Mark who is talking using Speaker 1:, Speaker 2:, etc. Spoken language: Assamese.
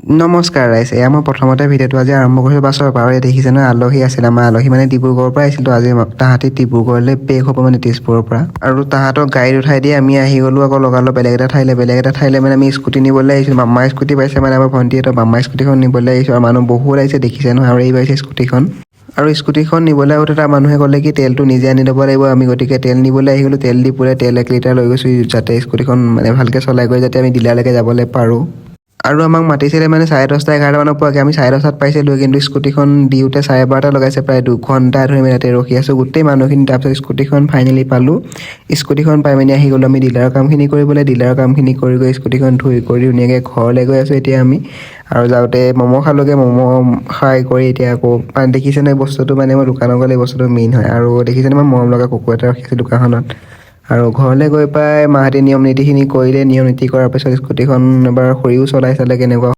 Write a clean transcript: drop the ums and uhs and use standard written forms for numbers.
Speaker 1: নমস্কাৰ ৰাইজ, এয়া মই প্ৰথমতে ভিডিঅ'টো আজি আৰম্ভ কৰিছোঁ বাছৰ পৰা। আৰু দেখিছে নহয়, আলহী আছিল। আমাৰ আলহী মানে ডিব্ৰুগড়ৰ পৰা আহিছিলোঁ। আজি তাহাঁতি ডিব্ৰুগড়লৈ বেক হ'ব মানে তেজপুৰৰ পৰা। আৰু তাহাঁতক গাড়ীত উঠাই দি আমি আহি গ'লোঁ আকৌ লগালোঁ বেলেগ এটা ঠাইলৈ মানে আমি স্কুটি নিবলৈ আহিছিলোঁ। মামাৰ স্কুটি পাইছে মানে আমাৰ ভণ্টিহঁতৰ মামাৰ স্কুটিখন নিবলৈ আহিছোঁ। আৰু মানুহ বহুত আহিছে দেখিছে নহয়, আৰু এই পাইছে স্কুটিখন। আৰু স্কুটিখন নিবলৈ আহোঁতে তাৰ মানুহে ক'লে কি তেলটো নিজে আনি ল'ব লাগিব। আমি গতিকে তেল নিবলৈ আহি গ'লোঁ। তেল দি পুৰা তেল 1 লিটাৰ লৈ গৈছোঁ, যাতে স্কুটিখন মানে ভালকৈ চলাই গৈ যাতে আমি ডিলাৰলৈকে যাবলৈ পাৰোঁ। আৰু আমাক মাতিছিলে মানে 10:30 11 মানত পোৱাকৈ। আমি 10:30 পাইছিলোঁ, কিন্তু স্কুটিখন দিওঁতে 12:30 লগাইছে। প্ৰায় 2 ঘণ্টা ধৰি আমি তাতে ৰখি আছোঁ গোটেই মানুহখিনি। তাৰপিছত স্কুটিখন ফাইনেলি পালোঁ। স্কুটিখন পাই মেলি আহি গ'লোঁ আমি ডিলাৰৰ কামখিনি কৰিবলৈ। ডিলাৰৰ কামখিনি কৰি গৈ স্কুটিখন ধুই কৰি ধুনীয়াকৈ ঘৰলৈ গৈ আছোঁ এতিয়া আমি। আৰু যাওঁতে ম'ম' খালোঁগৈ। ম'ম' খাই কৰি এতিয়া আকৌ দেখিছে নহয় বস্তুটো, মানে মই দোকানত গ'লে এই বস্তুটো মেইন হয়। আৰু দেখিছে নহয়, মৰম লগা কুকুৰ এটা ৰাখিছোঁ দোকানখনত। আৰু ঘৰলৈ গৈ পাই মাহঁতে নিয়ম নীতিখিনি কৰিলে। নিয়ম নীতি কৰাৰ পিছত স্কুটিখন এবাৰ খৰিও চলাই চালে কেনেকুৱা